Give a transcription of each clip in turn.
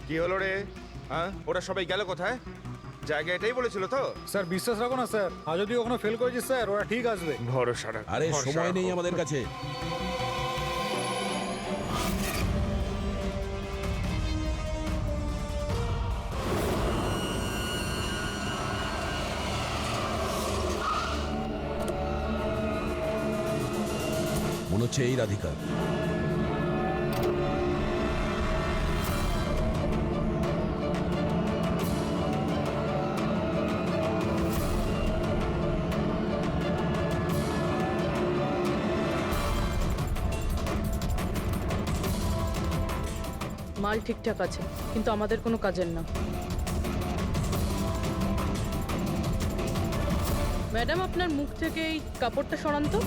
কি হলো রে? হ্যাঁ, ওরা সবাই গেল কোথায়? জায়গা এটাই বলেছিল তো? স্যার বিশ্বাস রাখো না স্যার, আর যদি ওখানে ফেল করেছিস স্যার ওরা ঠিক আসবে। ভরসা রাখো, আরে ভরসা সময় নেই রাখো। আমাদের কাছে। মনে হচ্ছে এই রাধিকা। মাল ঠিকঠাক আছে, কিন্তু আমাদের কোনো কাজের না। ম্যাডাম, আপনার মুখ থেকে এই কাপড়টা সরান তো।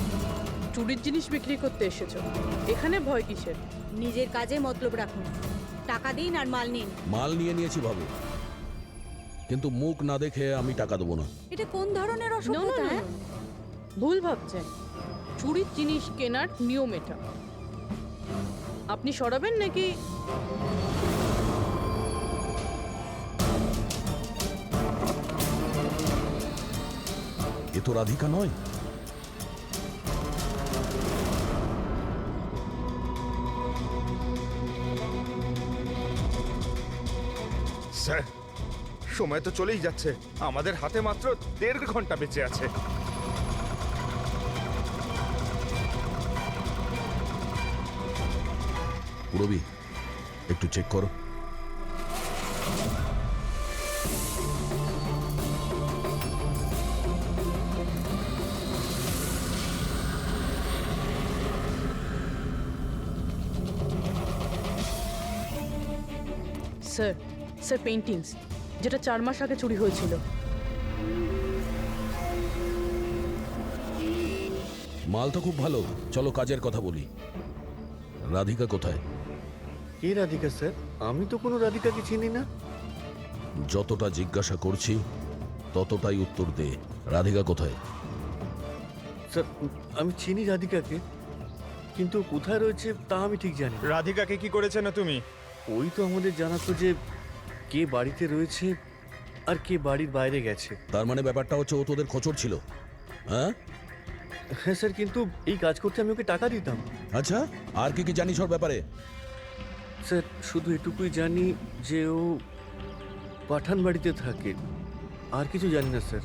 চুরির জিনিস বিক্রি করতে এসেছো, এখানে ভয় কিসের? নিজের কাজে মতলব রাখুন, টাকা দিন আর মাল নিন। মাল নিয়ে নিয়েছি ভাবে, কিন্তু মুখ না দেখে আমি টাকা দেবো না। এটা কোন ধরনের No, no, অসভ্যতা? no, হ্যাঁ? no. ভুল ভাবছেন। চুরির জিনিস কেনার নিয়ম এটা। আপনি সরাবেন নাকি? এ তো রাধিকা নয়। স্যার, সময় তো চলেই যাচ্ছে, আমাদের হাতে মাত্র 1.5 ঘন্টা বেঁচে আছে। পুরবি, একটু চেক করো। স্যার, স্যার পেইন্টিংস, যেটা 4 মাস আগে চুরি হয়েছিল। মাল তো খুব ভালো, চলো কাজের কথা বলি। রাধিকা কোথায়? কে রাধিকা স্যার? আমি তো কোনো রাধিকাকে চিনি না। যতটা জিজ্ঞাসা করছি ততটাই উত্তর দে। রাধিকা কোথায়? স্যার আমি চিনি রাধিকাকে, কিন্তু কোথায় রয়েছে তা আমি ঠিক জানি না। রাধিকাকে কি করেছে না তুমি? ওই তো আমাদের জানাতো যে কে বাড়িতে রয়েছে আর কে বাড়ির বাইরে গেছে। তার মানে ব্যাপারটা হচ্ছে ও তোদের খোঁচর ছিল, হ্যাঁ? হ্যাঁ স্যার, কিন্তু এই কাজ করতে আমি ওকে টাকা দিতাম। আচ্ছা, আর কি কি জানিস ওর ব্যাপারে? স্যার শুধু এটুকুই জানি যে ও পাঠান বাড়িতে থাকে, আর কিছু জানি না স্যার।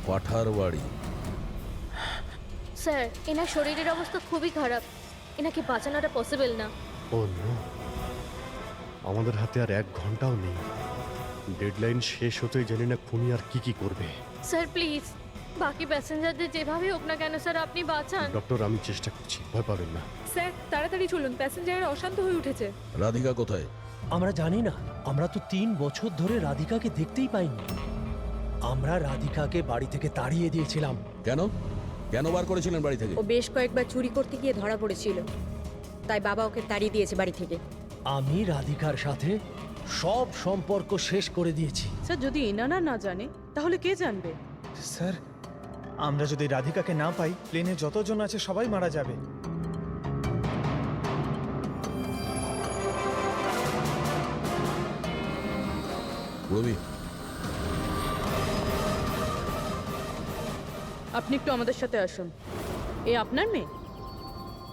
পাঠার বাড়ি? স্যার, এনার শরীরের অবস্থা খুবই খারাপ, এনাকে বাঁচানোটা পসিবল না। ও নো, আমাদের হাতে আর 1 ঘন্টাও নেই। ডেডলাইন শেষ হতেই জানি না খুনি আর কি কি করবে। স্যার প্লিজ, বাকি প্যাসেঞ্জারদের যেভাবে হোক না কেন স্যার আপনি বাঁচান। ডক্টর, আমি চেষ্টা করছি, ভয় পাবেন না। স্যার তাড়াতাড়ি চলুন, প্যাসেঞ্জাররা অশান্ত হয়ে উঠেছে। রাধিকা কোথায়? আমরা জানি না, আমরা তো 3 বছর ধরে রাধিকাকে দেখতেই পাইনি। আমরা রাধিকাকে বাড়ি থেকে তাড়িয়ে দিয়েছিলাম। কেন কেন বার করেছিলেন বাড়ি থেকে? ও বেশ কয়েকবার চুরি করতে গিয়ে ধরা পড়েছিল, তাই বাবা ওকে তাড়িয়ে দিয়েছে বাড়ি থেকে। আমি রাধিকার সাথে সব সম্পর্ক শেষ করে দিয়েছি। স্যার, যদি এনারা না জানে তাহলে কে জানবে? স্যার, আমরা যদি রাধিকাকে না পাই প্লেনে যতজন আছে সবাই মারা যাবে। রবি, আপনি একটু আমাদের সাথে আসুন। এ আপনার মেয়ে?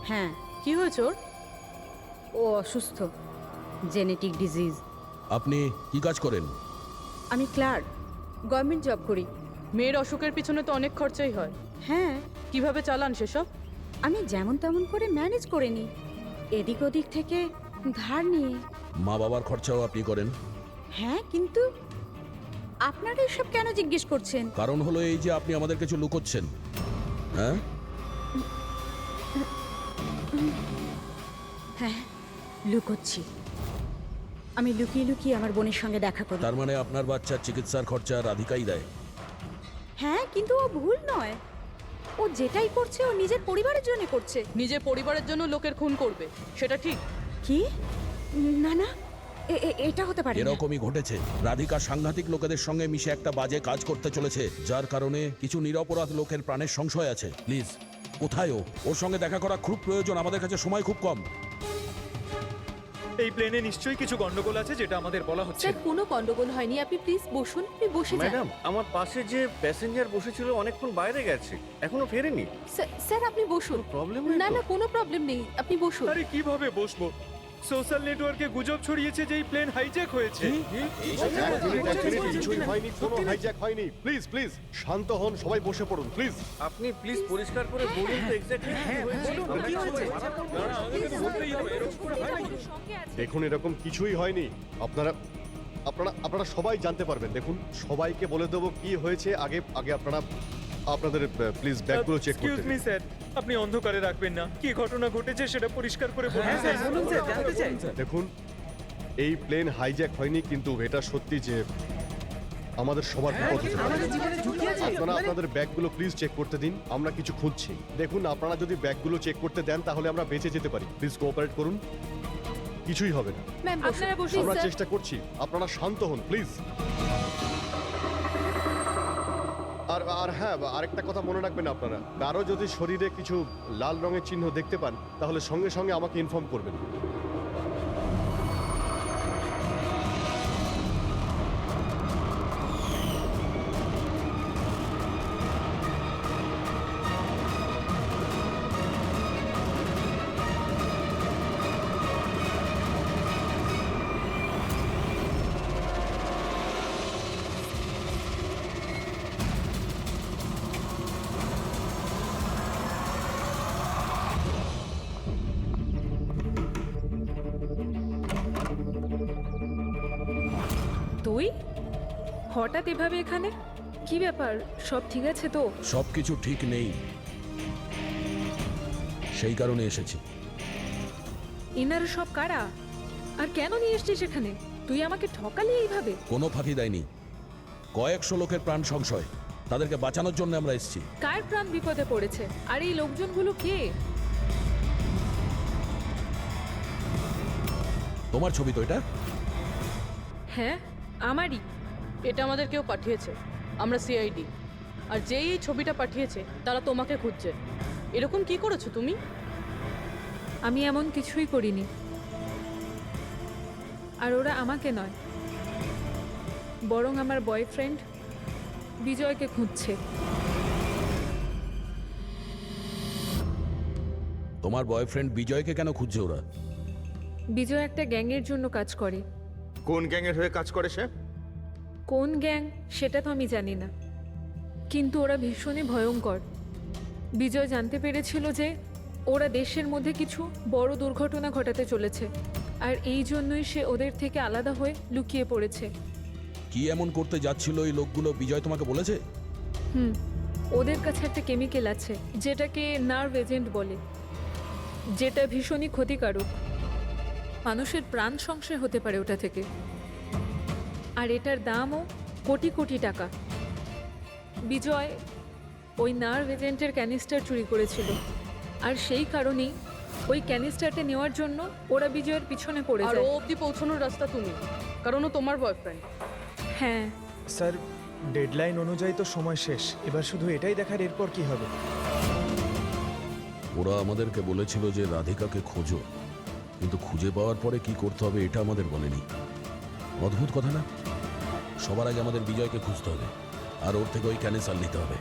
হ্যাঁ, কি হয়েছে ওর? ও অসুস্থ, জেনেটিক ডিজিজ। আপনি কি কাজ করেন? আমি ক্লার্ক, গভর্নমেন্ট জব করি। মেয়ের অসুখের পিছনে তো অনেক খরচাই হয়। হ্যাঁ, কিভাবে চালান সেসব? আমি যেমন তেমন করে ম্যানেজ করে নিই, এদিক ওদিক থেকে ধার নিয়ে। মা বাবার খরচাও আপনি করেন? হ্যাঁ, কিন্তু আপনারা এসব কেন জিজ্ঞেস করছেন? কারণ হলো এই যে আপনি আমাদের কিছু লুকোচ্ছেন, হ্যাঁ? হ্যাঁ, লুকোচ্ছি। আমি লুকিয়ে লুকিয়ে আমার বোনের সঙ্গে দেখা করি। তার মানে আপনার বাচ্চার চিকিৎসার খরচা রাধিকাই দেয়? হ্যাঁ, কিন্তু ও ভুল নয়। ও যেটাই করছে ও নিজের পরিবারের জন্য করছে। নিজের পরিবারের জন্য লোকের খুন করবে, সেটা ঠিক? কি? না না, এটা হতে পারে না। এরকমই ঘটেছে। রাধিকা সাংঘাতিক লোকেদের সঙ্গে মিশে একটা বাজে কাজ করতে চলেছে, যার কারণে কিছু নিরপরাধ লোকের প্রাণের সংশয় আছে। প্লিজ, কোথায় ও? ওর সঙ্গে দেখা করা খুব প্রয়োজন, আমাদের কাছে সময় খুব কম। এই প্লেনে নিশ্চয়ই কিছু গন্ডগোল আছে যেটা আমাদের বলা হচ্ছে স্যার কোনো গন্ডগোল হয়নি, আপনি প্লিজ বসুন, আপনি বসে যান। ম্যাডাম, আমার পাশে যে প্যাসেঞ্জার বসেছিল অনেকক্ষণ বাইরে গেছে, এখনো ফেরেনি। স্যার আপনি বসুন। প্রবলেম না না কোনো প্রবলেম নেই, আপনি বসুন। আরে কিভাবে বসবো? সোশ্যাল নেটওয়ার্কে গুজব ছড়িয়েছে যে এই প্লেন হাইজ্যাক হয়েছে। কিছুই হয়নি, কোনো হাইজ্যাক হয়নি। প্লিজ প্লিজ শান্ত হন, সবাই বসে পড়ুন প্লিজ। আপনি প্লিজ পরিষ্কার করে বলুন তো এক্স্যাক্টলি কি হয়েছে। দেখুন এরকম কিছুই হয়নি। আপনারা আপনারা আপনারা সবাই জানতে পারবেন। দেখুন সবাইকে বলে দেবো কি হয়েছে। আগে আগে আপনারা আপনাদের প্লিজ ব্যাগগুলো চেক এক্সকিউজ করতে মি দিন। স্যার, আপনি অন্ধকারে রাখবেন না। কি ঘটনা ঘটেছে সেটা পরিষ্কার করে বলুন স্যার। দেখুন এই প্লেন হাইজ্যাক হয়নি, কিন্তু এটা সত্যি যে আমাদের সবার বিপদ হতে পারে। আপনারা আপনাদের ব্যাগগুলো প্লিজ চেক করতে দিন, আমরা কিছু খুঁজছি। দেখুন আপনারা যদি ব্যাগগুলো চেক করতে দেন তাহলে আমরা বেঁচে যেতে পারি। প্লিজ কোঅপারেট করুন, কিছুই হবে না। ম্যাম আপনারা বসুন আমরা স্যার। চেষ্টা করছি, আপনারা শান্ত হন প্লিজ। আর আর হ্যাঁ, আরেকটা কথা মনে রাখবেন, আপনারা কারো যদি শরীরে কিছু লাল রঙের চিহ্ন দেখতে পান তাহলে সঙ্গে সঙ্গে আমাকে ইনফর্ম করবেন। তুই হঠাৎ এভাবে এখানে? কি ব্যাপার, সব ঠিক আছে তো? সবকিছু ঠিক নেই, সেই কারণে এসেছি। এনারা সব কারা আর কেন নিয়ে এসছিস এখানে? তুই আমাকে ঠকালি এইভাবে? কোনো ফাঁকি দেয়নি, কয়েকশো লোকের প্রাণ সংশয়, তাদেরকে বাঁচানোর জন্য আমরা এসেছি। কার প্রাণ বিপদে পড়েছে? আর এই লোকজনগুলো কে? তোমার ছবি তো এটা? হ্যাঁ আমারই। এটা আমাদের কেউ পাঠিয়েছে, আমরা সিআইডি। আর যেই এই ছবিটা পাঠিয়েছে তারা তোমাকে খুঁজছে। এরকম কি করেছো তুমি? আমি এমন কিছুই করিনি। আর ওরা আমাকে নয়, বরং আমার বয়ফ্রেন্ড বিজয়কে খুঁজছে। তোমার বয়ফ্রেন্ড বিজয়কে কেন খুঁজছে ওরা? বিজয় একটা গ্যাংয়ের জন্য কাজ করে। কোন গ্যাংয়ের হয়ে কাজ করে সে? কোন গ্যাং সেটা তো আমি জানি না, কিন্তু ওরা ভীষণই ভয়ঙ্কর। বিজয় জানতে পেরেছিল যে ওরা দেশের মধ্যে কিছু বড় দুর্ঘটনা ঘটাতে চলেছে, আর এই জন্যই সে ওদের থেকে আলাদা হয়ে লুকিয়ে পড়েছে। কি এমন করতে যাচ্ছিল এই লোকগুলো বিজয় তোমাকে বলেছে? ওদের কাছে একটা কেমিক্যাল আছে যেটাকে নার্ভ এজেন্ট বলে, যেটা ভীষণই ক্ষতিকারক। মানুষের প্রাণ সংশয় হতে পারে ওটা থেকে, আর এটার দামও কোটি কোটি টাকা। বিজয় ওই নার্ভ এজেন্টের ক্যানিস্টার চুরি করেছিল, আর সেই কারণেই ওই ক্যানিস্টারটা নেওয়ার জন্য ওরা বিজয়ের পিছনে পড়ে আর যায়। ও অবধি পৌঁছানোর রাস্তা তুমি, কারণ ও তোমার বয়ফ্রেন্ড। হ্যাঁ স্যার, ডেডলাইন অনুযায়ী তো সময় শেষ, এবার শুধু এটাই দেখার এরপর কি হবে। ওরা আমাদেরকে বলেছিল যে রাধিকাকে খোঁজো, কিন্তু খুঁজে পাওয়ার পরে কি করতে হবে এটা আমাদের বলেনি। অদ্ভুত কথা না? সবার আগে আমাদের বিজয়কে খুঁজতে হবে, আর ওর থেকে ওই ক্যানেসার নিতে হবে।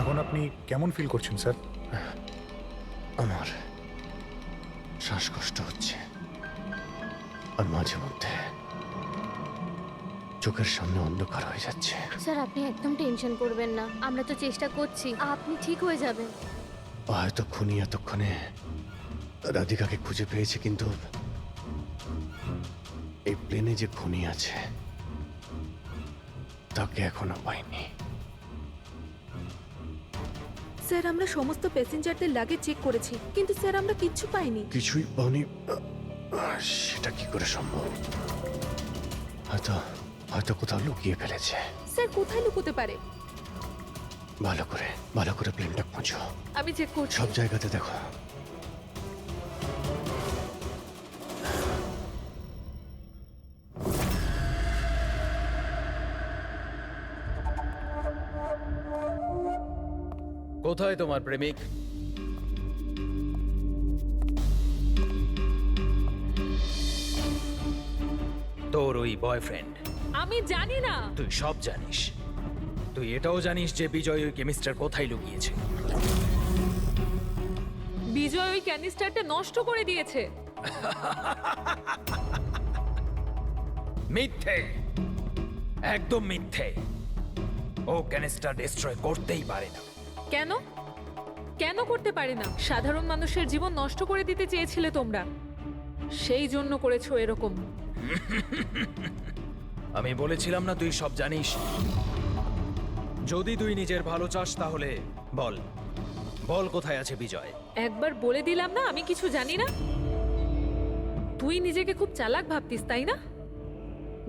এখন আপনি কেমন ফিল করছেন স্যার? আমার শ্বাসকষ্ট হচ্ছে, আর মাঝে মধ্যে চোখের সামনে অন্ধকার হয়ে যাচ্ছে। স্যার আপনি একদম টেনশন করবেন না, আমরা তো চেষ্টা করছি, আপনি ঠিক হয়ে যাবেন। হয়তো খুনি এতক্ষণে রাধিকাকে খুঁজে পেয়েছে, কিন্তু এই প্লেনে যে খুনি আছে তাকে এখনো পাইনি। স্যার আমরা সমস্ত প্যাসেঞ্জারদের লাগেজ চেক করেছি, কিন্তু স্যার আমরা কিচ্ছু পাইনি। কিছুই পাওনি? সেটা কি করে সম্ভব? হয়তো হয়তো কোথাও লুকিয়ে ফেলেছে। স্যার কোথায় লুকোতে পারে? ভালো করে প্লেনটা খোঁজো। আমি চেক করছি। সব জায়গাতে দেখো। কোথায় তোমার প্রেমিক? তোর ওই বয়ফ্রেন্ড। আমি জানি না। তুই সব জানিস। তুই এটাও জানিস যে বিজয় ওই কেমিস্টার কোথায় লুকিয়েছে। বিজয় ওই ক্যানিস্টারটা নষ্ট করে দিয়েছে। মিথ্যে, একদম মিথ্যে। ও ক্যানিস্টার ডিস্ট্রয় করতেই পারে না। কেন? কেন করতে পারে না? সাধারণ মানুষের জীবন নষ্ট করে দিতে চেয়েছিলে তোমরা, সেই জন্য করেছো এরকম। আমি বলেছিলাম না তুই সব জানিস? যদি তুই নিজের ভালো চাস তাহলে বল, বল কোথায় আছে বিজয়? একবার বলে দিলাম না আমি কিছু জানি না। তুই নিজেকে খুব চালাক ভাবতিস, তাই না?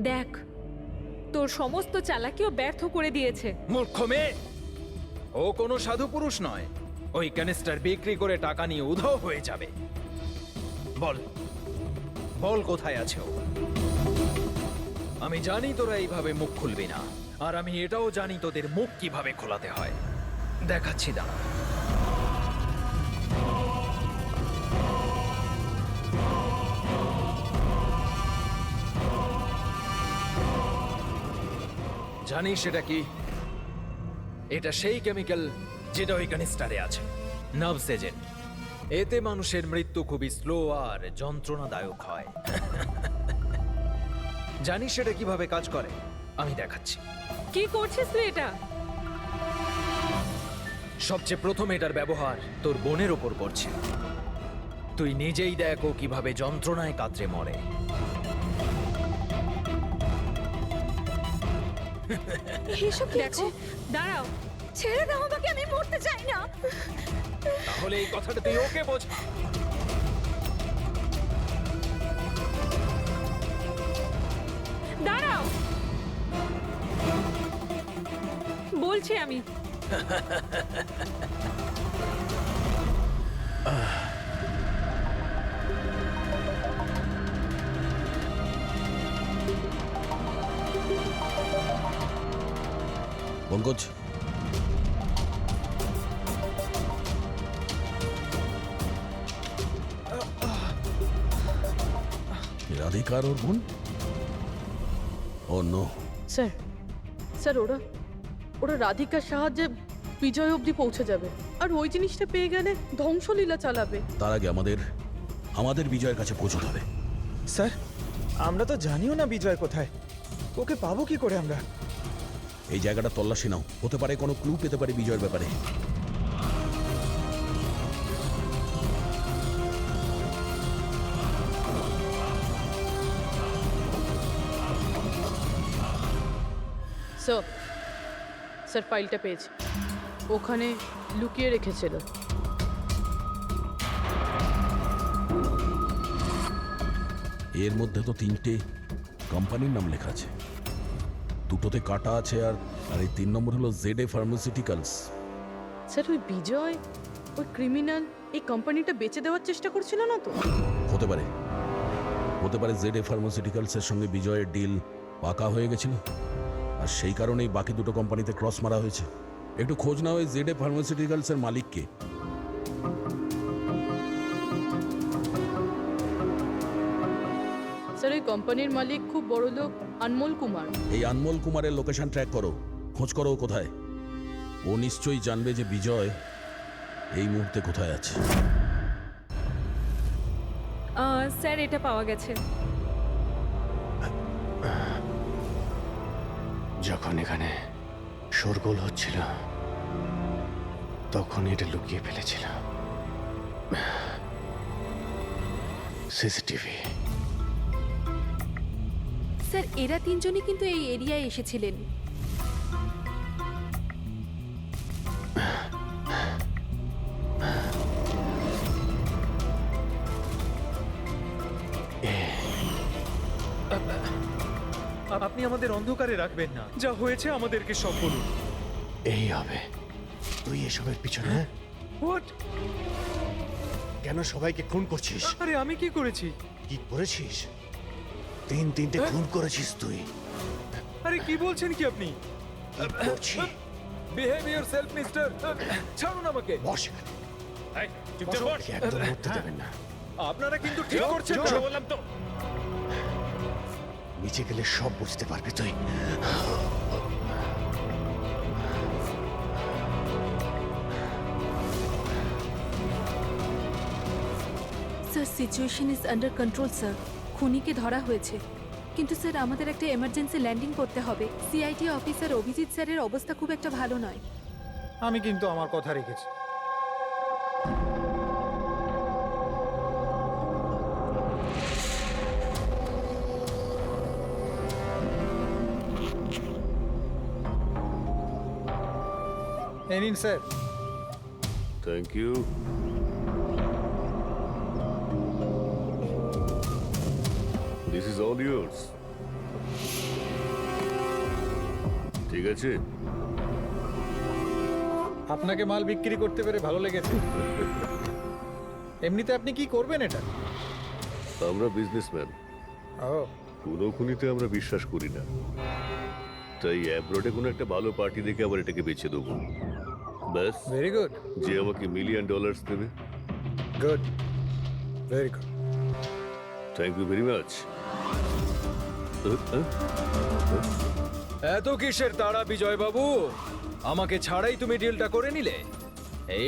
দেখ, তোর সমস্ত চালাকিও ব্যর্থ করে দিয়েছে। মূর্খ মেয়ে, ও কোনো সাধু পুরুষ নয়। ওই ক্যানিস্টার বিক্রি করে টাকা নিয়ে উধাও হয়ে যাবে। বল, বল কোথায় আছে ও? আমি জানি তোরা এইভাবে মুখ খুলবি না, আর আমি এটাও জানি তোদের মুখ কিভাবে খোলাতে হয়। দেখাচ্ছি দাঁড়া। জানিস সেটা কি? এটা সেই কেমিক্যাল যেটা ওই ক্যানিস্টারে আছে, নার্ভস এজেন্ট। এতে মানুষের মৃত্যু খুবই স্লো আর যন্ত্রণাদায়ক হয়। জানিস সেটা কিভাবে কাজ করে? আমি দেখাচ্ছি। কি করছিস তুই এটা? সবচেয়ে প্রথম এটার ব্যবহার তোর বোনের ওপর করছে। তুই নিজেই দেখ ও কিভাবে যন্ত্রণায় কাতরে মরে। এসব কি দেখো, দাঁড়াও। ছেড়ে দাও আমাকে, আমি মরতে চাই না। তাহলে এই কথাটা তুই ওকে বোঝা। দাঁড়াও বলছি আমি। পঙ্কজ, রাধিকার ওর বোন? ও নো। স্যার, স্যার ওরা ওরা রাধিকার সাহায্যে বিজয় অবধি পৌঁছে যাবে, আর ওই জিনিসটা পেয়ে গেলে ধ্বংসলীলা চালাবে। তার আগে আমাদের বিজয়ের কাছে পৌঁছতে হবে। স্যার, আমরা তো জানিও না বিজয় কোথায়। ওকে পাবো কি করে আমরা? এই জায়গাটা তল্লাশি নাও, হতে পারে কোনো ক্লু পেতে পারে বিজয়ের ব্যাপারে। স্যার ফাইলটা পেয়েছি, ওখানে লুকিয়ে রেখেছিল। এর মধ্যে তো 3টে কোম্পানির নাম লেখা আছে, দুটোতে কাটা আছে, আর এই 3 নম্বর হলো ZA ফার্মাসিউটিক্যালস। স্যার ওই বিজয়, ওই ক্রিমিনাল এই কোম্পানিটা বেচে দেওয়ার চেষ্টা করছিল না তো? হতে পারে ZA ফার্মাসিউটিক্যালসের সঙ্গে বিজয়ের ডিল পাকা হয়ে গেছিল, আর সেই কারণেই বাকি দুটো কোম্পানিতে ক্রস মারা হয়েছে। একটু খোঁজ নাও ওই ZA ফার্মাসিউটিক্যালসের মালিককে। স্যার ওই কোম্পানির মালিক খুব বড় লোক আনমোল কুমার। এই আনমোল কুমারের লোকেশন ট্র্যাক করো, খোঁজ করো ও কোথায়। ও নিশ্চয়ই জানবে যে বিজয় এই মুহূর্তে কোথায় আছে। স্যার এটা পাওয়া গেছে। যখন এখানে শোরগোল হচ্ছিল তখন এটা লুকিয়ে ফেলেছিল। সিসিটিভি। স্যার এরা 3জনই কিন্তু এই এরিয়ায় এসেছিলেন। আপনি আমাদের অন্ধকারে রাখবেন না, যা হয়েছে আমাদেরকে সব বলুন। এই হবে। তুই এসবের পিছনে হোয়াট? কেন সবাইকে খুন করছিস? আরে আমি কি করেছি? কি করেছিস? তিনটে খুন করেছিস তুই। আরে কি বলছেন কি আপনি? করছিস? Behave yourself mister. ছাড়ুন আমাকে। বস এখানে। এই, চুপচাপ বস। একে একদম উঠতে দেবেন না। আপনারা কিন্তু ঠিক করছেন না। বললাম তো। নিচে গেলে সব বুঝতে পারবি তুই। Sir situation is under control sir. খুনিকে ধরা হয়েছে, কিন্তু স্যার আমাদের একটা এমার্জেন্সি ল্যান্ডিং করতে হবে। সিআইটি অফিসার অভিজিৎ স্যারের অবস্থা খুব একটা ভালো নয়। আমি কিন্তু আমার কথা রেখেছি। এই নিন sir. Thank you. This is all yours. ঠিক আছে। আপনাকে মাল বিক্রি করতে পেরে ভালো লেগেছে। এমনিতে আপনি কি করবেন এটা? আমরা বিজনেসম্যান, ও কোনো খুনিতে আমরা বিশ্বাস করি না, তাই অ্যাব্রোডে কোনো একটা ভালো পার্টি দেখে আবার এটাকে বেছে দেবো। ব্যাস, ভেরি গুড, যে আমাকে $1 মিলিয়ন দেবে। Good, very good. Thank you very much. এত কিসের তাড়া বিজয় বাবু? আমাকে ছাড়াই তুমি ডিলটা করে নিলে?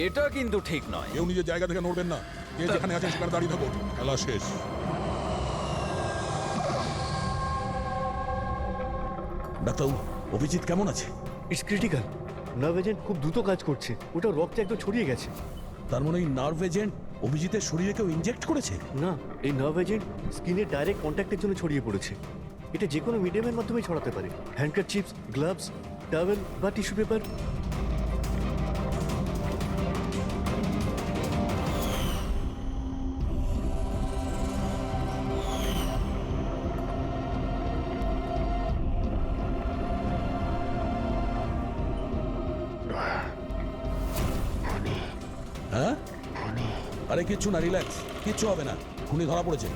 এটা কিন্তু ঠিক নয়। কেউ নিজের জায়গা থেকে নড়বেন না। যে যেখানে আছেন সেখানে দাঁড়িয়ে থাকুন। খেলা শেষ। ডাক্তারবাবু, অভিজিৎ কেমন আছে? It's critical. নার্ভ এজেন্ট খুব দ্রুত কাজ করছে। ওটা রক্তে একদম ছড়িয়ে গেছে। তার মানে এই নার্ভ এজেন্ট অভিজিতের শরীরে কেউ ইনজেক্ট করেছে? না, এই নার্ভ এজেন্ট স্কিনের ডাইরেক্ট কন্ট্যাক্টের জন্য ছড়িয়ে পড়েছে। এটা যে কোনো মিডিয়ামের মাধ্যমে ছড়াতে পারে। হ্যান্ডকারচিপস, গ্লাভস, টাওয়েল বা টিস্যু পেপার। হ্যাঁ? আরে কিচ্ছু না, রিল্যাক্স, কিচ্ছু হবে না। খুনি ধরা পড়েছে।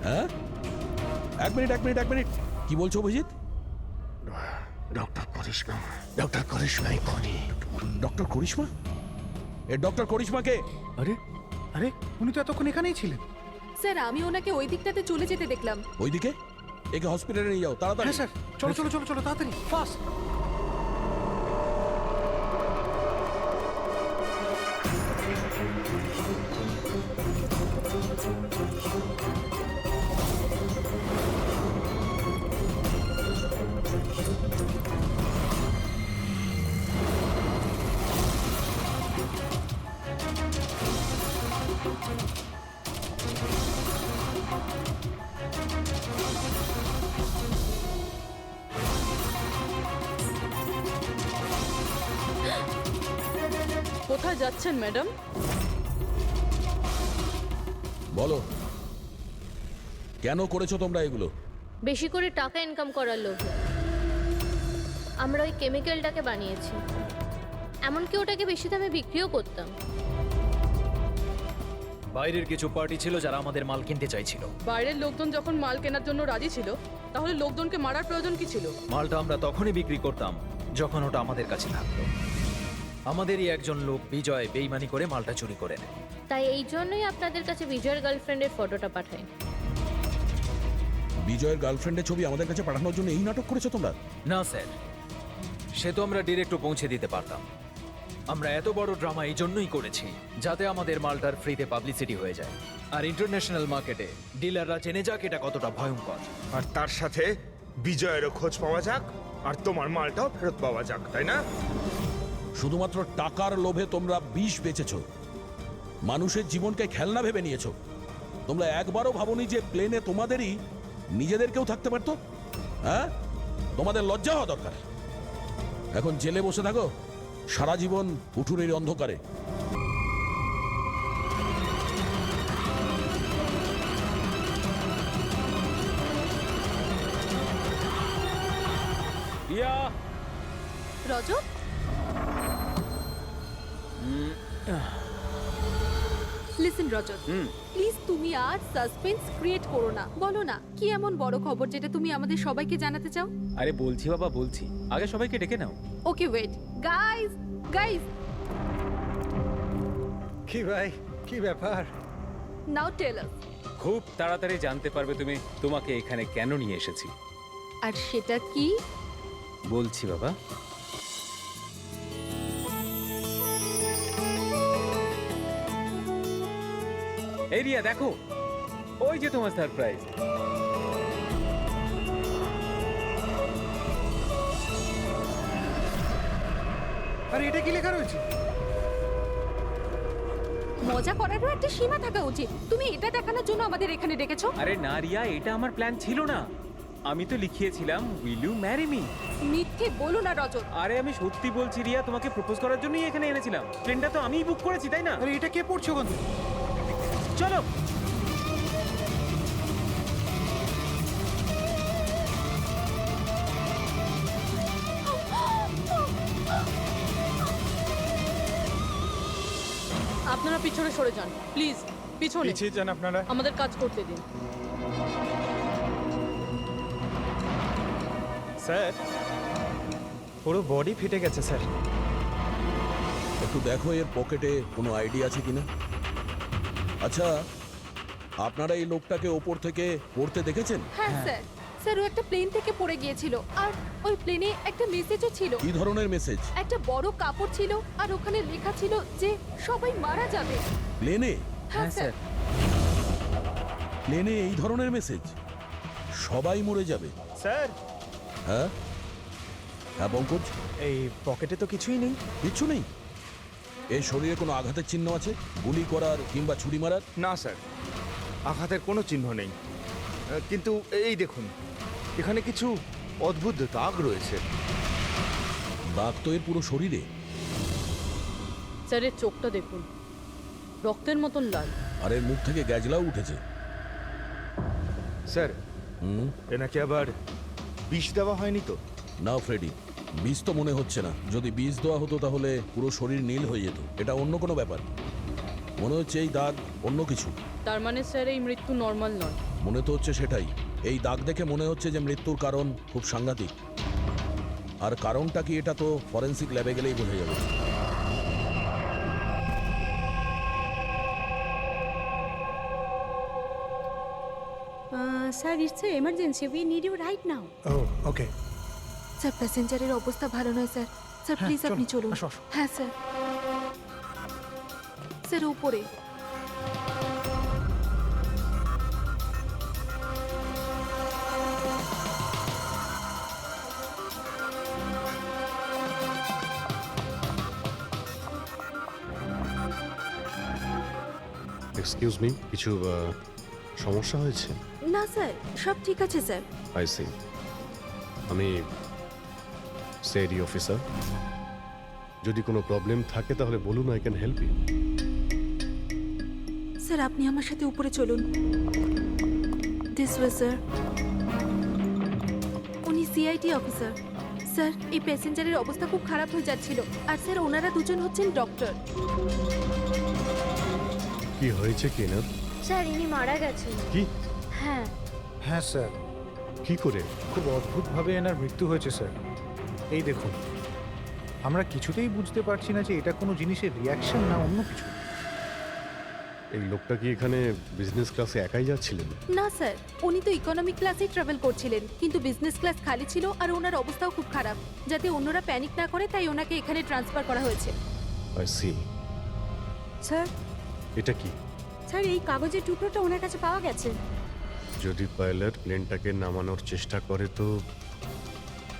হ্যাঁ? এক মিনিট। কি বলছো অভিজিৎ? ডক্টর করিশ্মাই খুনি। ডক্টর করিশ্মা? এ ডক্টর করিশ্মাকে? আরে আরে, উনি তো এতক্ষণ এখানেই ছিলেন। স্যার আমি ওনাকে ওই দিকটাতে চলে যেতে দেখলাম। ওইদিকে? একে হসপিটালে নিয়ে যাও তাড়াতাড়ি। হ্যাঁ স্যার, চলো চলো চলো চলো তাড়াতাড়ি, ফাস্ট। কোথায় যাচ্ছেন ম্যাডাম? বলো, কেন করেছো তোমরা এগুলো? বেশি করে টাকা ইনকাম করার লোভে আমরা ওই কেমিক্যালটাকে বানিয়েছি। এমনকি ওটাকে বেশি দামে বিক্রিও করতাম। বাইরের কিছু পার্টি ছিল যারা আমাদের মাল কিনতে চাইছিল। বাইরের লোকজন যখন মাল কেনার জন্য রাজি ছিল, তাহলে লোকজনকে মারার প্রয়োজন কি ছিল? মালটা আমরা তখনই বিক্রি করতাম যখন ওটা আমাদের কাছে থাকতো। আমাদেরই একজন লোক বিজয় বেইমানি করে মালটা চুরি করে নেয়। তাই এই জন্যই আপনাদের কাছে বিজয়ের গার্লফ্রেন্ডের ফটোটা পাঠাই। বিজয়ের গার্লফ্রেন্ডের ছবি আমাদের কাছে পাঠানোর জন্য এই নাটক করেছো তোমরা? না স্যার, সে তো আমরা ডিরেক্ট পৌঁছে দিতে পারতাম। আমরা এত বড় ড্রামা এই জন্যই করেছি যাতে আমাদের মালটার ফ্রিতে পাবলিসিটি হয়ে যায়, আর ইন্টারন্যাশনাল মার্কেটে ডিলাররা জেনে যাক এটা কতটা ভয়ঙ্কর। আর তার সাথে বিজয়েরও খোঁজ পাওয়া যাক, আর তোমার মালটাও ফেরত পাওয়া যাক, তাই না? শুধুমাত্র টাকার লোভে তোমরা বিষ বেচেছো, মানুষের জীবনকে খেলনা ভেবে নিয়েছো। তোমরা একবারও ভাবোনি যে প্লেনে তোমাদেরই নিজেদেরকেও থাকতে পারতো? হ্যাঁ, তোমাদের লজ্জা হওয়া দরকার। এখন জেলে বসে থাকো সারা জীবন উঠুনের অন্ধকারে। রিয়া, রজত, লিসেন রজত, প্লিজ তুমি আর সাসপেন্স ক্রিয়েট করো না। বলো না কি এমন বড় খবর যেটা তুমি আমাদের সবাইকে জানাতে চাও? আরে বলছি বাবা, বলছি। আগে সবাইকে ডেকে নাও। ওকে ওয়েট, গাইস গাইস, কি ভাই, কি ব্যাপার? নাও টেল আস। খুব তাড়াতাড়ি জানতে পারবে তুমি তোমাকে এখানে কেন নিয়ে এসেছি। আর সেটা কি? বলছি বাবা। এই রিয়া দেখো, ওই যে তোমার সারপ্রাইজ। আরে এটা কি লেখা রয়েছে? মজা করারও একটা সীমা থাকা উচিত। তুমি এটা দেখানোর জন্য আমাদের এখানে ডেকেছো? আরে না রিয়া, এটা আমার প্ল্যান ছিল না। আমি তো লিখিয়েছিলাম উইল ইউ ম্যারি মি। মিথ্যে বলো না রজত। আরে আমি সত্যি বলছি রিয়া, তোমাকে প্রপোজ করার জন্যই এখানে এনেছিলাম। প্লেনটা তো আমিই বুক করেছি, তাই না? আরে এটা কে পড়ছে ওখান থেকে? চলো। আপনারা পিছনে সরে যান প্লিজ, পিছনে। পিছিয়ে যান আপনারা। আমাদের কাজ করতে দিন। স্যার, পুরো বডি ফেটে গেছে স্যার। একটু দেখো এর পকেটে কোনো আইডিয়া আছে কিনা। আচ্ছা, আপনারা এই লোকটাকে ওপর থেকে পড়তে দেখেছেন? হ্যাঁ স্যার, স্যার ও একটা প্লেন থেকে পড়ে গিয়েছিল আর ওই প্লেনে একটা মেসেজও ছিল। কি ধরনের মেসেজ? একটা বড় কাপড় ছিল আর ওখানে লেখা ছিল যে সবাই মারা যাবে। প্লেনে? হ্যাঁ স্যার। প্লেনে এই ধরনের মেসেজ? সবাই মরে যাবে? স্যার, হ্যাঁ হ্যাঁ পঙ্কজ, এই পকেটে তো কিছুই নেই। কিচ্ছু নেই? এই শরীরে কোনো আঘাতের চিহ্ন আছে? গুলি করার কিংবা ছুরি মারার? না স্যার, আঘাতের কোনো চিহ্ন নেই। কিন্তু এই দেখুন, এখানে কিছু অদ্ভুত দাগ রয়েছে। দাগ তো এর পুরো শরীরে। স্যারের চোখটা দেখুন, রক্তের মতন লাল। আর এর মুখ থেকে গ্যাজলাও উঠেছে। স্যার, হুম, এনাকে আবার বিষ দেওয়া হয়নি তো? না ফ্রেডি, বিষ তো মনে হচ্ছে না। যদি বিষ দেওয়া হতো তাহলে পুরো শরীর নীল হয়ে যেত। এটা অন্য কোনো ব্যাপার। মনে হচ্ছে এই দাগ অন্য কিছু। তার মানে স্যার এই মৃত্যু নর্মাল নয়। মনে তো হচ্ছে সেটাই। এই দাগ দেখে মনে হচ্ছে যে মৃত্যুর কারণ খুব সাংঘাতিক। আর কারণটা কি এটা তো ফরেন্সিক ল্যাবে গেলেই বোঝা যাবে। Sir, it's a emergency, we need you right now. Oh okay. Sir, প্যাসেঞ্জারের অবস্থা ভালো নয় স্যার। স্যার হ্যাঁ, প্লিজ আপনি চলুন, চলুন। আসো, আসো। হ্যাঁ স্যার। স্যার উপরে। এক্সকিউজ মি, কিছু সমস্যা হয়েছে? না স্যার, সব ঠিক আছে স্যার। I see. আমি সিআইডি অফিসার। যদি কোনো প্রবলেম থাকে তাহলে বলুন, I can help you. Sir আপনি আমার সাথে উপরে চলুন। This way sir. উনি সিআইটি অফিসার। স্যার, এই প্যাসেঞ্জারের অবস্থা খুব খারাপ হয়ে যাচ্ছিল। আর স্যার, ওনারা দুজন হচ্ছেন ডক্টর। কি হয়েছে কি না? স্যার ইনি মারা গেছেন। কি? হ্যাঁ। হ্যাঁ স্যার, কি করে? খুব অদ্ভুতভাবে এনার মৃত্যু হয়েছে স্যার। এই দেখুন, আমরা কিছুতেই বুঝতে পারছি না যে এটা কোনো জিনিসের রিয়াকশন না অন্য কিছু। এই লোকটা কি এখানে বিজনেস ক্লাসে একাই যাচ্ছিলেন? না স্যার, উনি তো ইকোনমিক ক্লাসে ট্রাভেল করছিলেন, কিন্তু বিজনেস ক্লাস খালি ছিল আর ওনার অবস্থাও খুব খারাপ। যাতে অন্যরা প্যানিক না করে তাই ওনাকে এখানে ট্রান্সফার করা হয়েছে। I C. স্যার, এটা কি? স্যার এই কাগজের টুকরোটা ওনার কাছে পাওয়া গেছে। যদি পাইলট প্লেনটাকে নামানোর চেষ্টা করে তো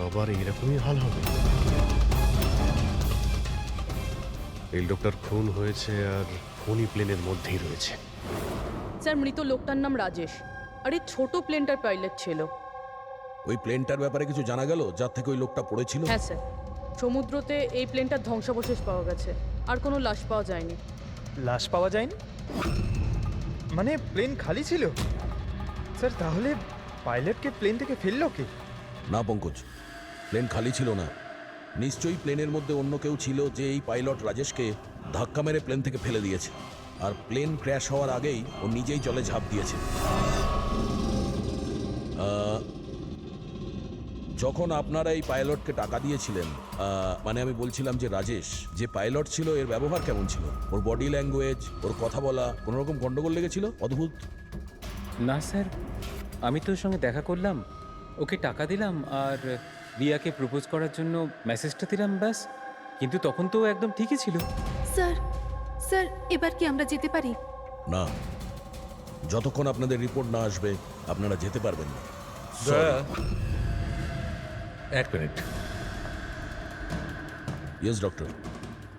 আবার এরকমই হাল হবে। এই লোকটার খুন হয়েছে আর খুনি প্লেনের মধ্যেই রয়েছে। স্যার মৃত লোকটার নাম রাজেশ, আর এই ছোট প্লেনটার পাইলট ছিল। ওই প্লেনটার ব্যাপারে কিছু জানা গেল যার থেকে ওই লোকটা পড়েছিল? হ্যাঁ স্যার, সমুদ্রতে এই প্লেনটার ধ্বংসাবশেষ পাওয়া গেছে, আর কোনো লাশ পাওয়া যায়নি। লাশ পাওয়া যায়নি মানে প্লেন খালি ছিল? স্যার তাহলে পাইলটকে প্লেন থেকে ফেললো কে? না পঙ্কজ, প্লেন খালি ছিল না। নিশ্চয়ই প্লেনের মধ্যে অন্য কেউ ছিল যে এই পাইলট রাজেশকে ধাক্কা মেরে প্লেন থেকে ফেলে দিয়েছে, আর প্লেন ক্র্যাশ হওয়ার আগেই ও নিজেই জলে ঝাঁপ দিয়েছে। যখন আপনারা এই পাইলটকে টাকা দিয়েছিলেন, মানে আমি বলছিলাম যে রাজেশ যে পাইলট ছিল এর ব্যবহার কেমন ছিল? ওর বডি ল্যাঙ্গুয়েজ, ওর কথা বলা, কোনো রকম গন্ডগোল লেগেছিল? অদ্ভুত। না স্যার, আমি তো ওর সঙ্গে দেখা করলাম, ওকে টাকা দিলাম আর রিয়াকে প্রপোজ করার জন্য মেসেজটা দিলাম, ব্যাস। কিন্তু তখন তো ও একদম ঠিকই ছিল। স্যার স্যার এবার কি আমরা যেতে পারি? না, যতক্ষণ আপনাদের রিপোর্ট না আসবে আপনারা যেতে পারবেন না। এক মিনিট। Yes doctor.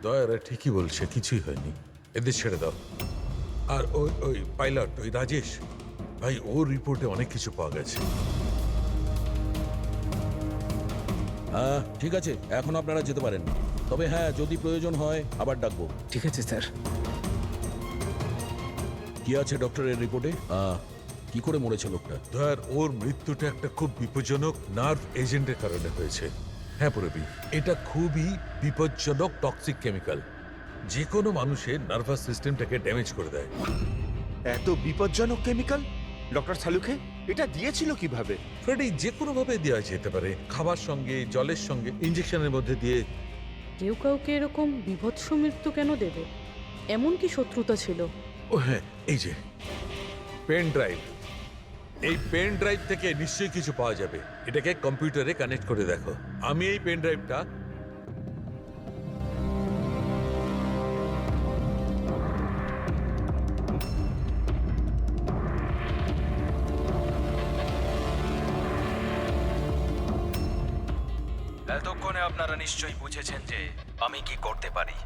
দয়ারা ঠিকই বলছে, কিছুই হয়নি, এদের ছেড়ে দাও। আর ওই ওই পাইলট, ওই রাজেশ ভাই, ওর রিপোর্টে অনেক কিছু পাওয়া গেছে। হ্যাঁ ঠিক আছে, এখন আপনারা যেতে পারেন, তবে হ্যাঁ যদি প্রয়োজন হয় আবার ডাকবো। ঠিক আছে স্যার। কি আছে ডক্টরের রিপোর্টে? কি করে মরেছে লোকটা? দয়ার, ওর মৃত্যুটা একটা খুব বিপজ্জনক নার্ভ এজেন্টের কারণে হয়েছে। হ্যাঁ পুরবি, এটা খুবই বিপজ্জনক টক্সিক কেমিক্যাল, যে কোনো মানুষের নার্ভাস সিস্টেমটাকে ড্যামেজ করে দেয়। এত বিপজ্জনক কেমিক্যাল ডক্টর সালুকে এটা দিয়েছিল কিভাবে? ফ্রেডি, যে কোনো ভাবে দেওয়া যেতে পারে, খাবার সঙ্গে, জলের সঙ্গে, ইঞ্জেকশনের মধ্যে দিয়ে। কেউ কাউকে এরকম বিভৎস মৃত্যু কেন দেবে? এমন কি শত্রুতা ছিল? ও হ্যাঁ, এই যে পেন ড্রাইভ, এই পেন ড্রাইভ থেকে নিশ্চয়ই কিছু পাওয়া যাবে। এটাকে কম্পিউটারে কানেক্ট করে দেখো। আমি এই পেন ড্রাইভটা এতক্ষণে আপনারা নিশ্চয়ই বুঝেছেন যে আমি কি করতে পারি।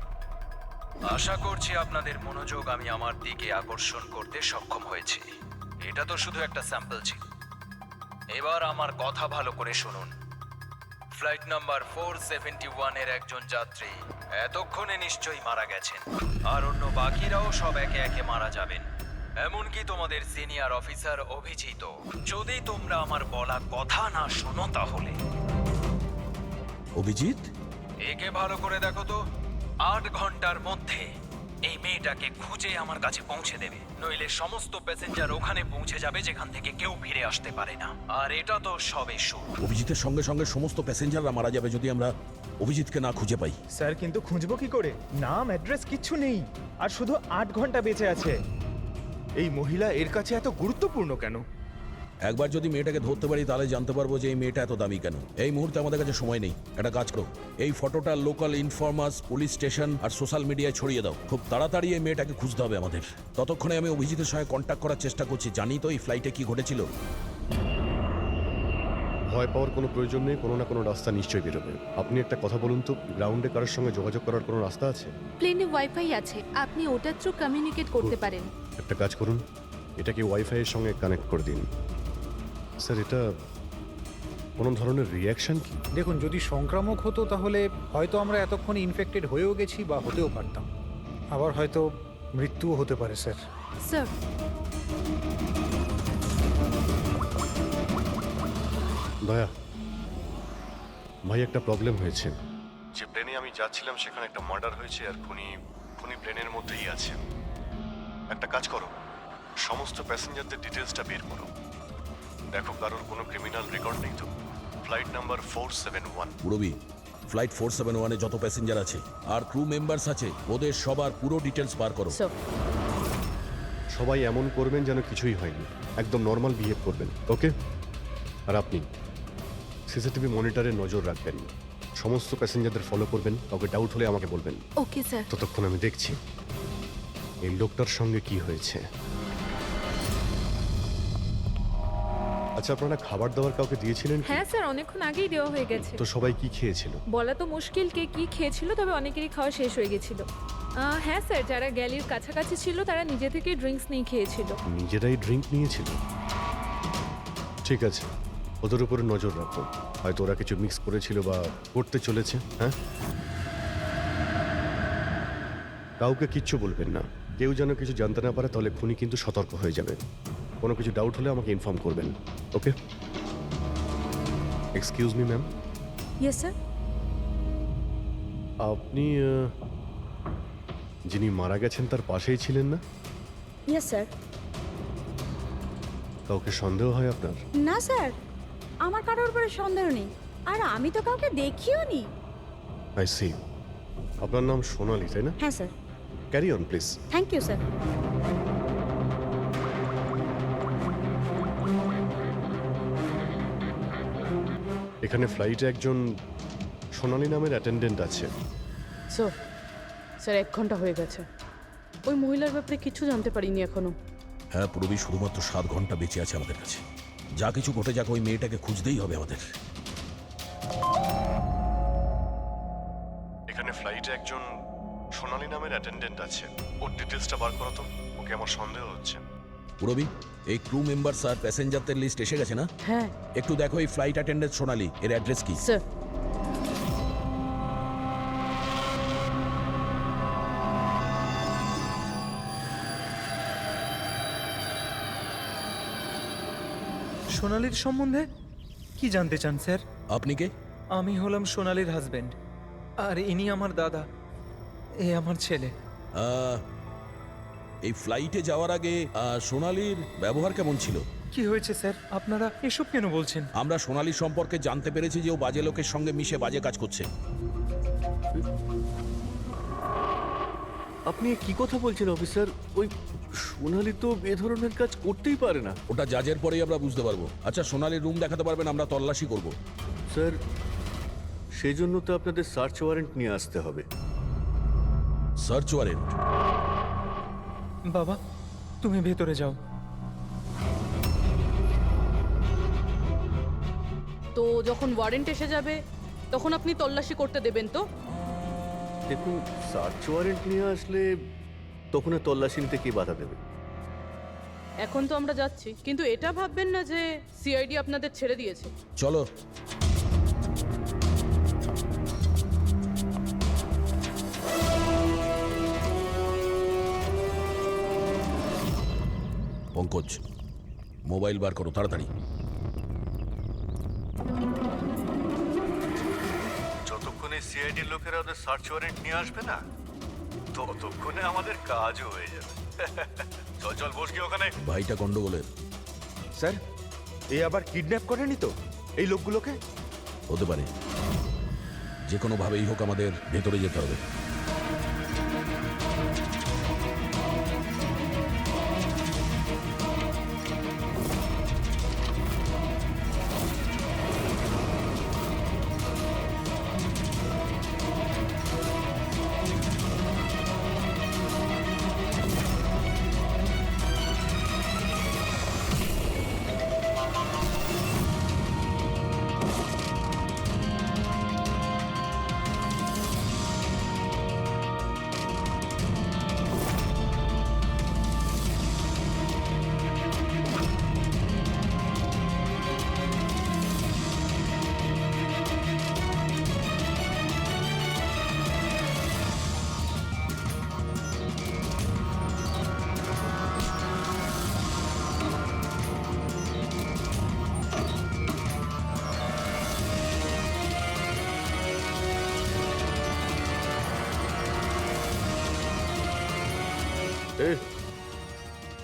আশা করছি আপনাদের মনোযোগ আমি আমার দিকে আকর্ষণ করতে সক্ষম হয়েছি। এটা তো শুধু একটা স্যাম্পল ছিল। এবার আমার কথা ভালো করে শুনুন। ফ্লাইট নাম্বার 471 এর একজন যাত্রী এতক্ষণে নিশ্চয়ই মারা গেছেন, আর অন্য বাকিরাও সব একে একে মারা যাবেন, এমনকি তোমাদের সিনিয়র অফিসার অভিজিৎ। যদি তোমরা আমার বলা কথা না শোনো তাহলে। অভিজিৎ, একে ভালো করে দেখো তো, 8 ঘন্টার মধ্যে এই মেয়েটাকে খুঁজে আমার কাছে পৌঁছে দেবে, নইলে সমস্ত প্যাসেঞ্জার ওখানে পৌঁছে যাবে যেখান থেকে কেউ ফিরে আসতে পারে না। আর এটা তো সবে শুরু। অভিজিতের সঙ্গে সঙ্গে সমস্ত প্যাসেঞ্জাররা মারা যাবে যদি আমরা অভিজিৎকে না খুঁজে পাই। স্যার কিন্তু খুঁজবো কি করে? নাম, অ্যাড্রেস কিচ্ছু নেই, আর শুধু 8 ঘন্টা বেঁচে আছে। এই মহিলা এর কাছে এত গুরুত্বপূর্ণ কেন? একবার যদি মেয়েটাকে ধরতে পারি তাহলে জানতে পারবো যে এই মেয়েটা এত দামি কেন। এই মুহূর্তে আমাদের কাছে সময় নেই, একটা কাজ করো, এই ফটোটা লোকাল ইনফরমার্স, পুলিশ স্টেশন আর সোশ্যাল মিডিয়ায় ছড়িয়ে দাও। খুব তাড়াতাড়ি এই মেয়েটাকে খুঁজতে হবে আমাদের। ততক্ষণে আমি অভিজিতের সঙ্গে কন্ট্যাক্ট করার চেষ্টা করছি। জানি তো এই ফ্লাইটে কি ঘটেছিল। ভয় পাওয়ার কোনো প্রয়োজন নেই, কোনো না কোনো রাস্তা নিশ্চয়ই বেরোবে। আপনি একটা কথা বলুন তো, গ্রাউন্ডে কারোর সঙ্গে যোগাযোগ করার কোনো রাস্তা আছে? প্লেনে ওয়াইফাই আছে, আপনি ওটার থ্রু কমিউনিকেট করতে পারেন। একটা কাজ করুন, এটাকে ওয়াইফাই এর সঙ্গে কানেক্ট করে দিন। স্যার, এটা কোনো ধরনের রিয়াকশন কি? দেখুন, যদি সংক্রামক হতো তাহলে হয়তো আমরা এতক্ষণে ইনফেক্টেড হয়েও গেছি বা হতেও পারতাম, আবার হয়তো মৃত্যুও হতে পারে স্যার। স্যার, দয়া ভাই, একটা প্রবলেম হয়েছে। যে প্লেনে আমি যাচ্ছিলাম সেখানে একটা মার্ডার হয়েছে, আর খুনি প্লেনের মধ্যেই আছে। একটা কাজ করো, সমস্ত প্যাসেঞ্জারদের ডিটেলসটা বের করো, দেখো কারোর কোনো ক্রিমিনাল রেকর্ড নেই তো। Flight number 471। পুরবি, ফ্লাইট 471 এ যত প্যাসেঞ্জার আছে আর ক্রু মেম্বার্স আছে, ওদের সবার পুরো ডিটেলস বার করো। সবাই এমন করবেন যেন কিছুই হয়নি, একদম নর্মাল বিহেভ করবেন, ওকে? আর আপনি সিসিটিভি মনিটরে নজর রাখবেন, সমস্ত প্যাসেঞ্জারদের ফলো করবেন, কাউকে ডাউট হলে আমাকে বলবেন। Okay sir. ততক্ষণ আমি দেখছি এই লোকটার সঙ্গে কি হয়েছে। আচ্ছা, আপনারা খাবার দাবার কাউকে দিয়েছিলেন? হ্যাঁ স্যার, অনেকক্ষণ আগেই দেওয়া হয়ে গেছে। তো সবাই কি খেয়েছিল? বলা তো মুশকিল কে কি খেয়েছিল, তবে অনেকেরই খাওয়া শেষ হয়ে গেছিল। হ্যাঁ স্যার, যারা গ্যালির কাছাকাছি ছিল তারা নিজে থেকেই ড্রিঙ্কস নিয়ে খেয়েছিল। নিজেরাই ড্রিঙ্ক নিয়েছিল? ঠিক আছে, ওদের উপরে নজর রাখো, হয়তো ওরা কিছু মিক্স করেছিল বা করতে চলেছে। হ্যাঁ, কাউকে কিচ্ছু বলবেন না, কেউ যেন কিছু জানতে না পারে, তাহলে খুনি কিন্তু সতর্ক হয়ে যাবে। কোনো কিছু ডাউট হলে আমাকে ইনফর্ম করবেন, okay? Excuse me ma'am, yes sir. আপনি যিনি মারা গেছেন তার পাশেই ছিলেন না? Yes sir. কাউকে সন্দেহ হয় আপনার? না স্যার, আমার কারোর উপরে সন্দেহ নেই, আর আমি তো কাউকে দেখিও নি। I see. আপনার নাম সোনালি, তাই না? হ্যাঁ sir. Carry on please. Thank you sir. এখানে ফ্লাইটে একজন সোনালি নামের অ্যাটেন্ডেন্ট আছে। স্যার, স্যার 1 ঘন্টা হয়ে গেছে, ওই মহিলার ব্যাপারে কিছু জানতে পারিনি এখনো। হ্যাঁ পুরবী, শুধুমাত্র 7 ঘন্টা বেঁচে আছে আমাদের কাছে। যা কিছু ঘটে যাক, ওই মেয়েটাকে খুঁজতেই হবে আমাদের। এখানে ফ্লাইটে একজন সোনালি নামের অ্যাটেন্ডেন্ট আছে, ওর ডিটেলসটা বার করো তো, ওকে আমার সন্দেহ হচ্ছে। পুরবী, এই ক্রু মেম্বারস আর প্যাসেঞ্জারদের লিস্ট এসে গেছে না? হ্যাঁ একটু দেখো এই ফ্লাইট অ্যাটেন্ডেন্ট সোনালি, এর অ্যাড্রেস কি? স্যার। সোনালির সম্বন্ধে কি জানতে চান স্যার? আপনি কে? আমি হলাম সোনালির হাজবেন্ড, আর ইনি আমার দাদা, এ আমার ছেলে। এই ফ্লাইটে যাওয়ার আগে সোনালির ব্যবহার কেমন ছিল? কি হয়েছে স্যার, আপনারা এসব কেন বলছেন? আমরা সোনালি সম্পর্কে জানতে পেরেছি যে ও বাজে লোকের সঙ্গে মিশে বাজে কাজ করছে। আপনি কি কথা বলছেন অফিসার? ওই সোনালি তো এ ধরনের কাজ করতেই পারে না। ওটা জাজের পরেই আমরা বুঝতে পারবো। আচ্ছা, সোনালির রুম দেখাতে পারবেন? আমরা তল্লাশি করব। স্যার, সেই জন্য তো আপনাদের সার্চ ওয়ারেন্ট নিয়ে আসতে হবে। Search warrant? বাবা, তুমি ভেতরে যাও। তো যখন ওয়ারেন্ট এসে যাবে তখন আপনি তল্লাশি করতে দেবেন তো? দেখুন, সার্চ ওয়ারেন্ট নিয়ে আসলে তখন আর তল্লাশি নিতে কে বাধা দেবে? এখন তো আমরা যাচ্ছি, কিন্তু এটা ভাববেন না যে সিআইডি আপনাদের ছেড়ে দিয়েছে। চলো। পঙ্কজ, মোবাইল বার করো তাড়াতাড়ি। যতক্ষণে সিআইডির লোকেরা ওদের সার্চ ওয়ারেন্ট নিয়ে আসবে না, ততক্ষণে আমাদের কাজও হয়ে যাবে। চল চল, বস গিয়ে ওখানে। ভাইটা গন্ডগোলের। স্যার, এ আবার কিডন্যাপ করেনি তো এই লোকগুলোকে? হতে পারে, যে কোনো ভাবেই হোক আমাদের ভেতরে যেতে হবে।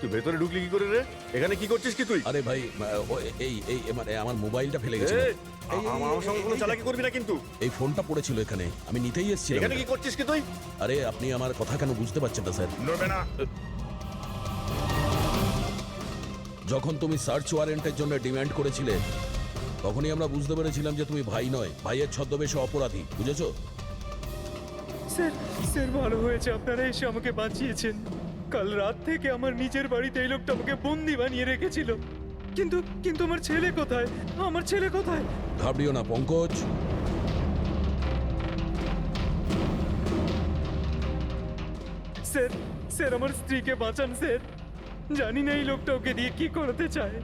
তুই ভেতরে ঢুকলি কি করে রে? এখানে কি করছিস কি তুই? আরে ভাই, এই মানে আমার মোবাইলটা ফেলে গেছে। আমার সঙ্গে কোনো চালাকি করবি না কিন্তু। এই ফোনটা পড়েছিল এখানে, আমি নিতেই এসেছিলাম। এখানে কি করছিস কি তুই? আরে আপনি আমার কথা কেন বুঝতে পারছেন না স্যার? যখন তুমি সার্চ ওয়ারেন্টের জন্য ডিমান্ড করেছিলে, তখনই আমরা বুঝতে পেরেছিলাম যে তুমি ভাই নয়, ভাইয়ের ছদ্মবেশে অপরাধী। বুঝেছো? স্যার, স্যার ভালো হয়েছে আপনারা এসে আমাকে বাঁচিয়েছেন। কাল রাত থেকে আমার নিজের বাড়িতে এই লোকটা আমাকে বন্দি বানিয়ে রেখেছিল। কিন্তু কিন্তু আমার ছেলে কোথায়? আমার ছেলে কোথায়? ঘাবড়িও না পঙ্কজ। স্যার, স্যার আমার স্ত্রীকে বাঁচান স্যার। জানি না এই লোকটা ওকে দিয়ে কি করতে চায়।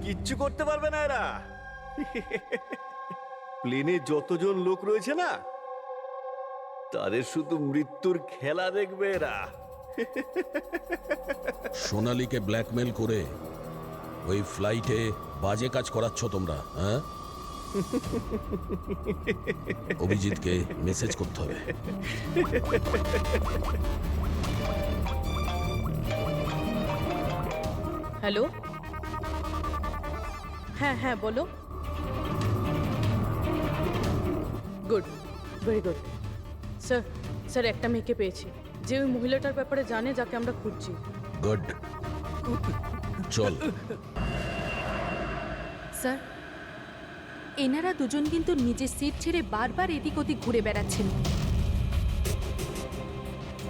কিচ্ছু করতে পারবে না এরা। প্লেনে যতজন লোক রয়েছে না, তাদের শুধু মৃত্যুর খেলা দেখবে এরা। সোনালীকে ব্ল্যাকমেল করে ওই ফ্লাইটে বাজে কাজ করাচ্ছ তোমরা, হ্যাঁ? অভিজিৎকে মেসেজ করতে হবে। হ্যালো, হ্যাঁ হ্যাঁ বলো। Good, very good. Sir, sir একটা মেয়েকে পেয়েছি, যে ওই মহিলাটার ব্যাপারে জানে যাকে আমরা খুঁজছি। গুড, চল। স্যার, এনারা দুজন কিন্তু নিজের সিট ছেড়ে বারবার এদিক ওদিক ঘুরে বেড়াচ্ছেন।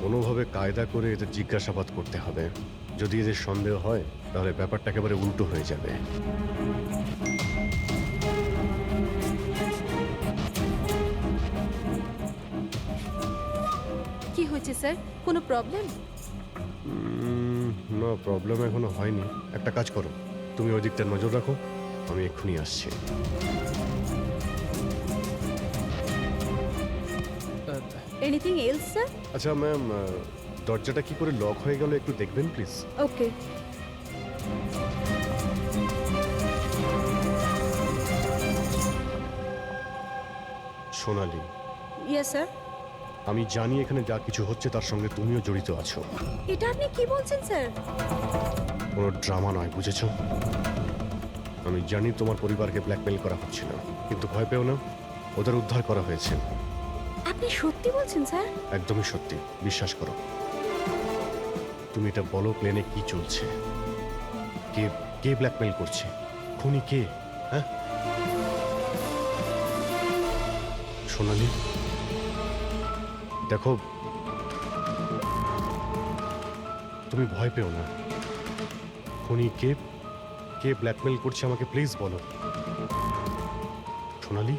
কোনোভাবে কায়দা করে এদের জিজ্ঞাসাবাদ করতে হবে। যদি এদের সন্দেহ হয় তাহলে ব্যাপারটা একেবারে উল্টো হয়ে যাবে। কি হয়েছে স্যার, কোনো প্রবলেম? না, প্রবলেম এখনো হয়নি। একটা কাজ করো, তুমি ওই দিকটা নজর রাখো, আমি এক্ষুনি আসছি। Anything else sir? আচ্ছা ম্যাম, দরজাটা কি করে লক হয়ে গেল একটু দেখবেন please. Okay. Sonali, yes sir. আমি জানি এখানে যা কিছু হচ্ছে তার সঙ্গে তুমিও জড়িত আছো। এটা আপনি কি বলছেন স্যার? কোনো ড্রামা নয়, বুঝেছো? আমি জানি তোমার পরিবারকে ব্ল্যাকমেল করা হচ্ছিল, কিন্তু ভয় পেও না, ওদের উদ্ধার করা হয়েছে। আপনি সত্যি বলছেন স্যার? একদমই সত্যি, বিশ্বাস করো। তুমি এটা বলো, প্লেনে কি চলছে? কে কে ব্ল্যাকমেল করছে? খুনি কে? হ্যাঁ সোনালি, দেখো, তুমি ভয় পেও না। খুনি কে, কে ব্ল্যাকমেল করছে আমাকে প্লিজ বলো। সোনালি,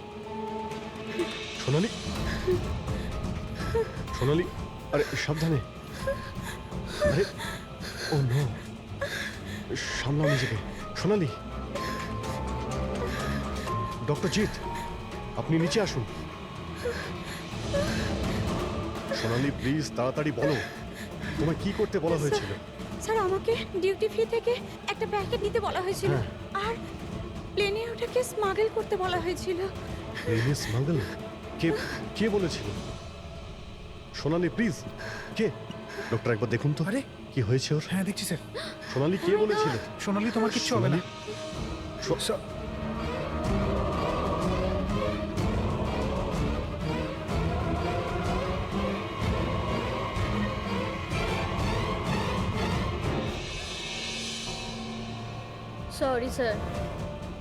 সোনালি, সোনালি, আরে সাবধানে। আরে ও নো, সামলাও নিজেকে। সোনালি, ডক্টর জিৎ, আপনি নিচে আসুন। সোনালি প্লিজ তাড়াতাড়ি বলো, তোমায় কি করতে বলা হয়েছিল? স্যার, আমাকে ডিউটি ফ্রি থেকে একটা প্যাকেট নিতে বলা হয়েছিল, আর প্লেনে ওটাকে স্মাগল করতে বলা হয়েছিল। প্লেনে স্মাগল? কে কে বলেছিল? সোনালি প্লিজ, কে? ডক্টর একবার দেখুন তো। আরে কি হয়েছে ওর? হ্যাঁ দেখছি স্যার। সোনালি কে বলেছিল? সোনালি, তোমার কিচ্ছু হবে না। Sorry, sir.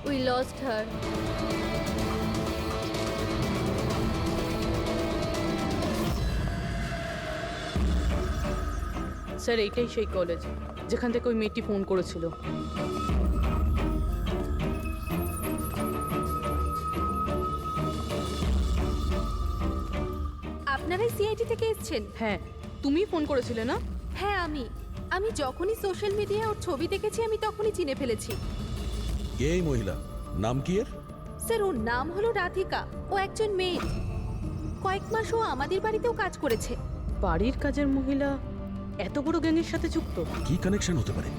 We lost her. Sir, এইটাই সেই কলেজ যেখান থেকে ওই মেয়েটি ফোন করেছিল। আপনারাই সিআইটি থেকে এসেছেন? হ্যাঁ, তুমি ফোন করেছিলে না? হ্যাঁ, আমি যখনই সোশ্যাল মিডিয়ায় ওর ছবি দেখেছি আমি তখনই চিনে ফেলেছি। কে এই মহিলা? নাম কি এর? স্যার, ওর নাম হলো রাধিকা। ও একজন মেয়ে। কয়েক মাস ও আমাদের বাড়িতেও কাজ করেছে। বাড়ির কাজের মহিলা এত বড় গ্যাংয়ের সাথে যুক্ত? কি কানেকশন হতে পারে?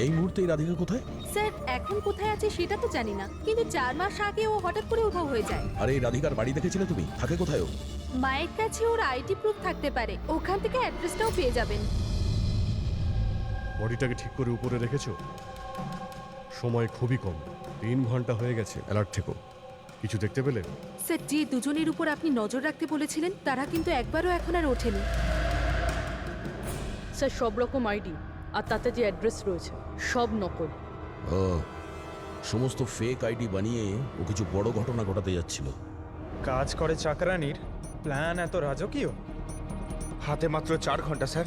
এই মুহূর্তে এই রাধিকা কোথায়? স্যার, এখন কোথায় আছে সেটা তো জানি না, কিন্তু 4 মাস আগে ও হঠাৎ করে উধাও হয়ে যায়। আরে এই রাধিকার বাড়ি দেখেছিলে তুমি? থাকে কোথায় ও? মায়ের কাছে ওর আইডি প্রুফ থাকতে পারে, ওখান থেকে অ্যাড্রেসটাও পেয়ে যাবেন। বডিটাকে ঠিক করে উপরে রেখেছো? সময় খুবই কম, 3 ঘন্টা হয়ে গেছে। অ্যালার্ট থেকো। কিছু দেখতে পেলে? স্যার, যে দুজনের উপর আপনি নজর রাখতে বলেছিলেন তারা কিন্তু একবারও এখন আর ওঠেনি। স্যার, সব রকম আইডি আর তাতে যে অ্যাড্রেস রয়েছে সব নকল। ও, সমস্ত ফেক আইডি বানিয়ে ও কিছু বড় ঘটনা ঘটাতে যাচ্ছিল। কাজ করে চাকরানির প্ল্যান এত রাজকীয়? হাতে মাত্র 4 ঘন্টা স্যার,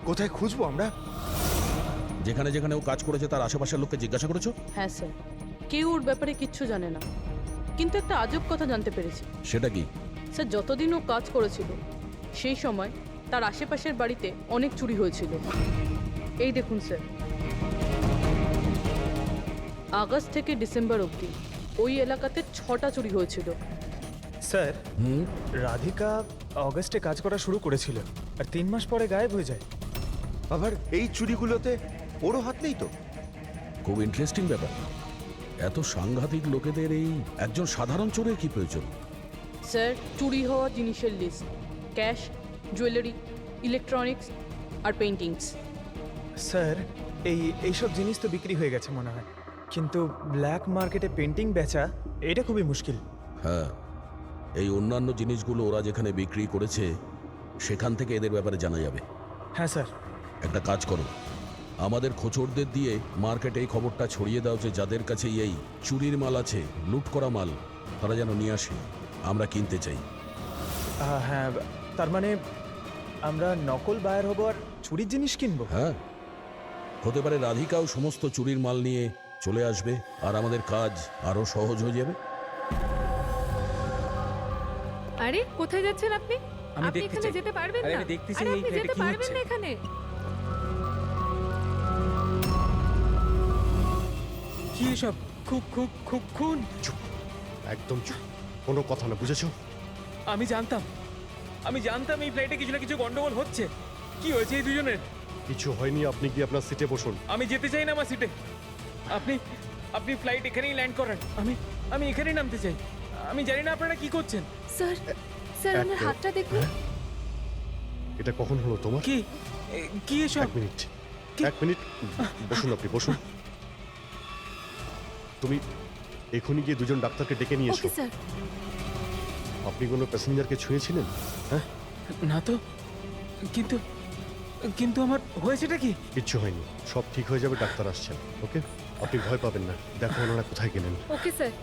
কোথায় খুঁজবো আমরা? যেখানে যেখানে ও কাজ করেছে তার আশেপাশের লোককে জিজ্ঞাসা করেছো? হ্যাঁ স্যার, কেউ ওর ব্যাপারে কিচ্ছু জানে না, কিন্তু একটা আজব কথা জানতে পেরেছি। সেটা কি? স্যার, যতদিন ও কাজ করেছিল সেই সময় তার আশেপাশের বাড়িতে অনেক চুরি হয়েছিল। এই দেখুন স্যার, আগস্ট থেকে ডিসেম্বর অবধি ওই এলাকাতে 6টা চুরি হয়েছিল। স্যার, রাধিকা অগস্টে কাজ করা শুরু করেছিল আর 3 মাস পরে গায়েব হয়ে যায়। আবার এই চুরিগুলোতে ওরও হাত নেই তো? খুব ইন্টারেস্টিং ব্যাপার। এত সাংঘাতিক লোকেদের এই একজন সাধারণ চোরের কি প্রয়োজন? স্যার, চুরি হওয়া জিনিসের লিস্ট: ক্যাশ, জুয়েলারি, ইলেকট্রনিক্স আর পেইন্টিংস। স্যার, এইসব জিনিস তো বিক্রি হয়ে গেছে মনে হয়, কিন্তু ব্ল্যাক মার্কেটে পেন্টিং বেচা এটা খুবই মুশকিল। হ্যাঁ, এই অন্যান্য জিনিসগুলো ওরা যেখানে বিক্রি করেছে সেখান থেকে এদের ব্যাপারে জানা যাবে। হ্যাঁ স্যার। একটা কাজ করো, আমাদের খোঁচরদের দিয়ে মার্কেটে এই খবরটা ছড়িয়ে দাও যে যাদের কাছে এই চুরির মাল আছে, লুট করা মাল, তারা যেন নিয়ে আসে, আমরা কিনতে চাই। হ্যাঁ, তার মানে আমরা নকল বায়ার হব আর চুরির জিনিস কিনবো? হ্যাঁ, হতে পারে রাধিকাও সমস্ত চুরির মাল নিয়ে চলে আসবে আর আমাদের কাজ আরো সহজ হয়ে যাবে। আরে কোথায় যাচ্ছেন আপনি? আমি আপনি দেখতে এখানে চাই। যেতে পারবেন আরে না। আমি দেখতেছি আরে এই আপনি ফ্ল্যাটে যেতে কি পারবেন হচ্ছে। না এখানে। কি এসব? খুব খুব খুব খুন! চুপ, একদম চুপ, কোনো কথা না, বুঝেছো? আমি জানতাম এই ফ্লাইটে কিছু না কিছু গন্ডগোল হচ্ছে। কি হয়েছে এই দুজনের? কিছু হয়নি, আপনি কি আপনার সিটে বসুন। আমি যেতে চাই না আমার সিটে। আপনি ফ্লাইট এখানেই ল্যান্ড করান। আমি এখানেই নামতে চাই। আমি জানি না আপনারা কি করছেন। স্যার, স্যার ওনার হাতটা দেখুন। এটা কখন হলো তোমার? কি এসব? এক মিনিট বসুন, আপনি বসুন। তুমি এখনই গিয়ে দুজন ডাক্তারকে ডেকে নিয়ে এসো। Okay sir. আপনি কোনো প্যাসেঞ্জারকে ছুঁয়েছিলেন? হ্যাঁ, না তো, কিন্তু আমার হয়েছেটা কি? কিচ্ছু হয়নি, সব ঠিক হয়ে যাবে, ডাক্তার আসছেন। ওকে, আপনি ভয় পাবেন না। দেখো ওনারা কোথায় গেলেন। Okay sir.